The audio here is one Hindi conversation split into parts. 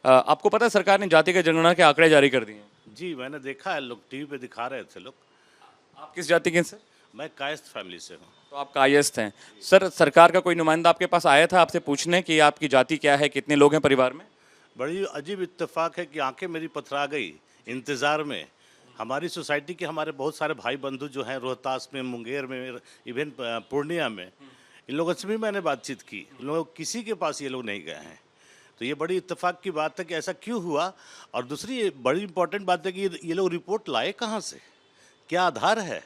आपको पता है सरकार ने जातिगत जनगणना के आंकड़े जारी कर दिए हैं। जी, मैंने देखा है, लोग टीवी पे दिखा रहे थे लोग। आप किस जाति के हैं सर? मैं कायस्थ फैमिली से हूँ। तो आप कायस्थ हैं। सर सरकार का कोई नुमाइंदा आपके पास आया था आपसे पूछने कि आपकी जाति क्या है, कितने लोग हैं परिवार में? बड़ी अजीब इत्तेफाक है कि आंखें मेरी पथरा गई इंतज़ार में। हमारी सोसाइटी के हमारे बहुत सारे भाई बंधु जो हैं रोहतास में, मुंगेर में, इवन पूर्णिया में, इन लोगों से भी मैंने बातचीत की। इन लोगों किसी के पास ये लोग नहीं गए हैं। तो ये बड़ी इत्तेफाक की बात है कि ऐसा क्यों हुआ। और दूसरी ये बड़ी इंपॉर्टेंट बात है कि ये लोग रिपोर्ट लाए कहाँ से, क्या आधार है,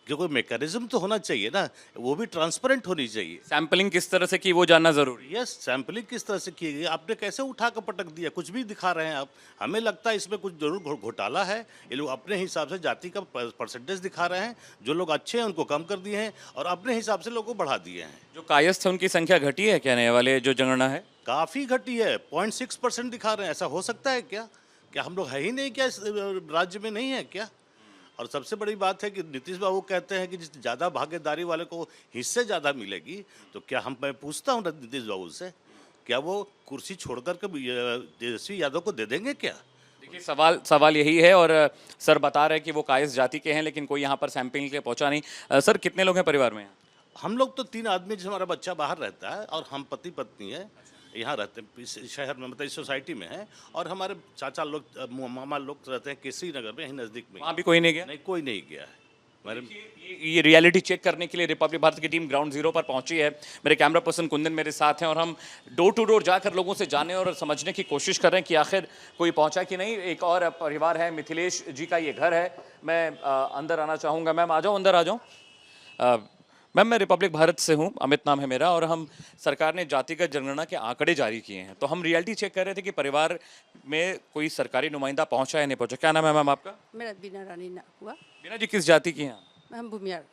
कि कोई मैकेनिज्म तो होना चाहिए ना, वो भी ट्रांसपेरेंट होनी चाहिए। सैंपलिंग किस तरह से की वो जानना जरूरी है। यस, सैंपलिंग किस तरह से की गई, आपने कैसे उठा कर पटक दिया, कुछ भी दिखा रहे हैं आप। हमें लगता है इसमें कुछ जरूर घोटाला है। ये लोग अपने हिसाब से जाति का परसेंटेज दिखा रहे हैं, जो लोग अच्छे हैं उनको कम कर दिए हैं और अपने हिसाब से लोगों को बढ़ा दिए हैं। जो कायस्थ है उनकी संख्या घटी है क्या, नए वाले जो जनगणना है? काफ़ी घटी है, 0.6% दिखा रहे हैं। ऐसा हो सकता है क्या? क्या हम लोग है ही नहीं क्या, इस राज्य में नहीं है क्या? और सबसे बड़ी बात है कि नीतीश बाबू कहते हैं कि जिस ज़्यादा भागीदारी वाले को हिस्से ज़्यादा मिलेगी। तो क्या मैं पूछता हूँ नीतीश बाबू से, क्या वो कुर्सी छोड़कर के तेजस्वी यादव को दे देंगे क्या? देखिए सवाल यही है। और सर बता रहे हैं कि वो कायस्थ जाति के हैं, लेकिन कोई यहाँ पर सैंपलिंग के लिए पहुंचा नहीं। सर कितने लोग हैं परिवार में? हम लोग तो 3 आदमी, जिसमें हमारा बच्चा बाहर रहता है और हम पति पत्नी है, यहाँ रहते हैं इस शहर में, मतलब इस सोसाइटी में है। और हमारे चाचा लोग, मामा लोग रहते हैं केसरी नगर में, यहीं नज़दीक में। वहाँ भी कोई नहीं गया? नहीं, कोई नहीं गया है। मेरे ये रियलिटी चेक करने के लिए रिपब्लिक भारत की टीम ग्राउंड जीरो पर पहुंची है। मेरे कैमरा पर्सन कुंदन मेरे साथ हैं और हम डोर टू डोर जाकर लोगों से जानने और समझने की कोशिश कर रहे हैं कि आखिर कोई पहुंचा कि नहीं। एक और परिवार है, मिथिलेश जी का ये घर है। मैं अंदर आना चाहूँगा। मैम आ जाओ, अंदर आ जाओ। मैम मैं रिपब्लिक भारत से हूँ, अमित नाम है मेरा। और हम सरकार ने जातिगत जनगणना के आंकड़े जारी किए हैं, तो हम रियलिटी चेक कर रहे थे कि परिवार में कोई सरकारी नुमाइंदा पहुंचा या नहीं पहुंचा। क्या नाम है मैम आपका? मेरा बीना रानी ना हुआ। बीना जी किस जाति की हैं? हम भूमियार।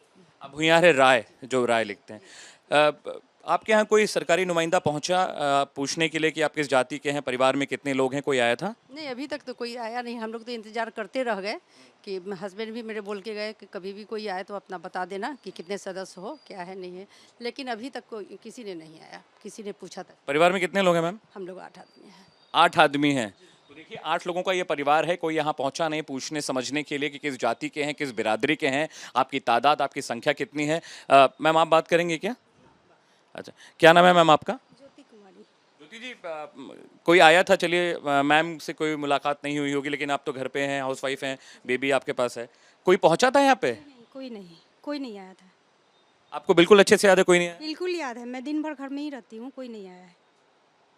अब भूमिहार है राय, जो राय लिखते हैं। आपके यहाँ कोई सरकारी नुमाइंदा पहुंचा पूछने के लिए कि आप किस जाति के हैं, परिवार में कितने लोग हैं, कोई आया था? नहीं, अभी तक तो कोई आया नहीं। हम लोग तो इंतजार करते रह गए कि हस्बैंड भी मेरे बोल के गए कि कभी भी कोई आए तो अपना बता देना कि कितने सदस्य हो, क्या है नहीं है। लेकिन अभी तक कोई किसी ने नहीं आया, किसी ने पूछा तक। परिवार में कितने लोग हैं मैम? हम लोग 8 आदमी हैं। 8 आदमी हैं। तो देखिए 8 लोगों का ये परिवार है। कोई यहाँ पहुंचा नहीं पूछने समझने के लिए कि किस जाति के हैं, किस बिरादरी के हैं, आपकी तादाद, आपकी संख्या कितनी है। मैम आप बात करेंगे क्या? अच्छा, क्या नाम है मैम आपका? ज्योति कुमारी। ज्योति जी, कोई आया था? चलिए मैम से कोई मुलाकात नहीं हुई होगी, लेकिन आप तो घर पे हैं, हाउसवाइफ हैं, बेबी आपके पास है। कोई पहुंचा था यहाँ पे? कोई नहीं आया था। आपको बिल्कुल अच्छे से याद है कोई नहीं आया? बिल्कुल याद है, मैं दिन भर घर में ही रहती हूँ, कोई नहीं आया है।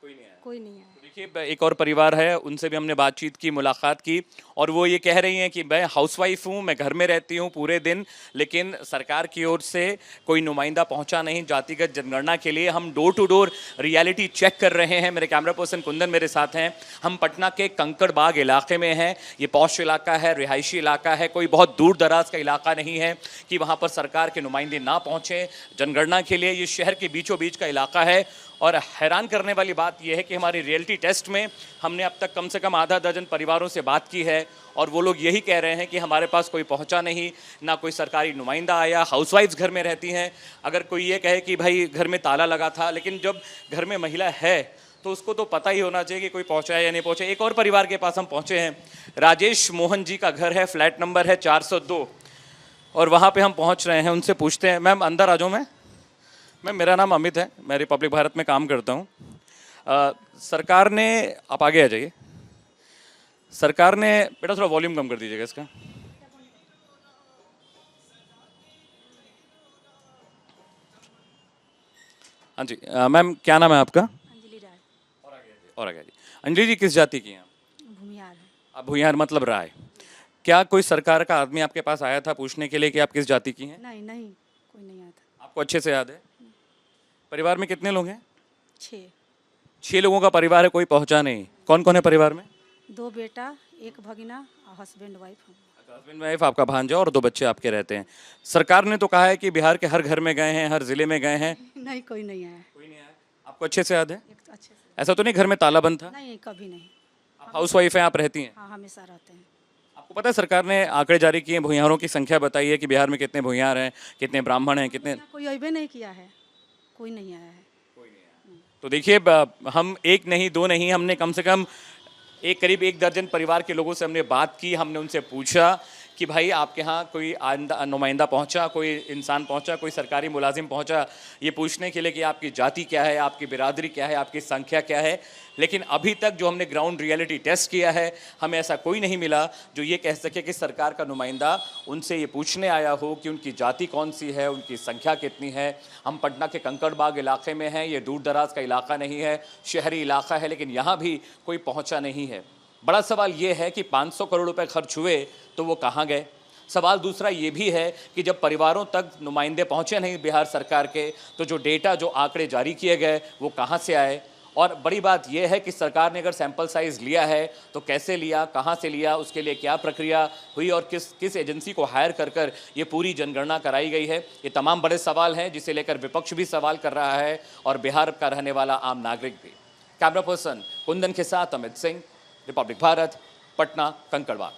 कोई नहीं आया। कोई नहीं आया। देखिए एक और परिवार है, उनसे भी हमने बातचीत की, मुलाकात की, और वो ये कह रही हैं कि मैं हाउसवाइफ हूँ, मैं घर में रहती हूँ पूरे दिन, लेकिन सरकार की ओर से कोई नुमाइंदा पहुंचा नहीं जातिगत जनगणना के लिए। हम door to door reality check कर रहे हैं। मेरे कैमरा पर्सन कुंदन मेरे साथ हैं। हम पटना के कंकड़बाग इलाके में हैं। ये पॉश इलाका है, रिहायशी इलाका है, कोई बहुत दूर दराज का इलाका नहीं है कि वहाँ पर सरकार के नुमाइंदे ना पहुँचे जनगणना के लिए। ये शहर के बीचों बीच का इलाका है। और हैरान करने वाली बात यह है कि हमारी रियलिटी टेस्ट में हमने अब तक कम से कम आधा दर्जन परिवारों से बात की है, और वो लोग यही कह रहे हैं कि हमारे पास कोई पहुंचा नहीं, ना कोई सरकारी नुमाइंदा आया। हाउसवाइफ्स घर में रहती हैं। अगर कोई ये कहे कि भाई घर में ताला लगा था, लेकिन जब घर में महिला है तो उसको तो पता ही होना चाहिए कि कोई पहुंचा है या नहीं पहुंचा। एक और परिवार के पास हम पहुंचे हैं। राजेश मोहन जी का घर है, फ्लैट नंबर है 402, और वहाँ पर हम पहुँच रहे हैं। उनसे पूछते हैं। मैम अंदर आ जाऊँ मैं? मैम मेरा नाम अमित है, मैं रिपब्लिक भारत में काम करता हूँ। सरकार ने, आप आगे आ जाइए। सरकार ने, बेटा थोड़ा वॉल्यूम कम कर दीजिएगा इसका। हाँ जी मैम क्या नाम है आपका? अंजलि राय। और आगे जी। अंजलि जी किस जाति की हैं? भूमियार है। आप भूमिहार मतलब राय। क्या कोई सरकार का आदमी आपके पास आया था पूछने के लिए कि आप किस जाति की हैं? नहीं, कोई नहीं आया था। आपको अच्छे से याद है? परिवार में कितने लोग हैं? 6। 6 लोगों का परिवार है, कोई पहुंचा नहीं। कौन कौन है परिवार में? 2 बेटा, 1 भगिना और हस्बैंड वाइफ हम। हस्बैंड वाइफ, आपका भांजा और 2 बच्चे आपके रहते हैं। सरकार ने तो कहा है कि बिहार के हर घर में गए हैं, हर जिले में गए हैं। नहीं, कोई नहीं आया। कोई नहीं आया। आपको अच्छे से याद है? एक तो अच्छे से। ऐसा तो नहीं घर में ताला बंद था? नहीं, कभी नहीं। आप हाउस वाइफ हैं, आप रहती हैं? हाँ, हमेशा रहते हैं। आपको पता है सरकार ने आंकड़े जारी किए, भूमिहारों की संख्या बताई है कि बिहार में कितने भूमिहार हैं, कितने ब्राह्मण हैं, कितने। कोई अबे नहीं किया है, कोई नहीं आया है। तो देखिए हम 1 नहीं 2 नहीं, हमने कम से कम एक करीब 1 दर्जन परिवार के लोगों से हमने बात की, हमने उनसे पूछा कि भाई आपके यहाँ कोई नुमाइंदा पहुँचा, कोई इंसान पहुँचा, कोई सरकारी मुलाजिम पहुँचा ये पूछने के लिए कि आपकी जाति क्या है, आपकी बिरादरी क्या है, आपकी संख्या क्या है। लेकिन अभी तक जो हमने ग्राउंड रियलिटी टेस्ट किया है, हमें ऐसा कोई नहीं मिला जो ये कह सके कि सरकार का नुमाइंदा उनसे ये पूछने आया हो कि उनकी जाति कौन सी है, उनकी संख्या कितनी है। हम पटना के कंकड़बाग इलाके में हैं, ये दूर दराज का इलाका नहीं है, शहरी इलाका है, लेकिन यहाँ भी कोई पहुँचा नहीं है। बड़ा सवाल ये है कि 500 करोड़ रुपए खर्च हुए तो वो कहाँ गए। सवाल दूसरा ये भी है कि जब परिवारों तक नुमाइंदे पहुँचे नहीं बिहार सरकार के, तो जो डेटा, जो आंकड़े जारी किए गए वो कहाँ से आए। और बड़ी बात यह है कि सरकार ने अगर सैंपल साइज़ लिया है तो कैसे लिया, कहाँ से लिया, उसके लिए क्या प्रक्रिया हुई और किस एजेंसी को हायर कर ये पूरी जनगणना कराई गई है। ये तमाम बड़े सवाल हैं जिसे लेकर विपक्ष भी सवाल कर रहा है और बिहार का रहने वाला आम नागरिक भी। कैमरा पर्सन कुंदन के साथ अमित सिंह, रिपब्लिक भारत, पटना, कंकड़बाग।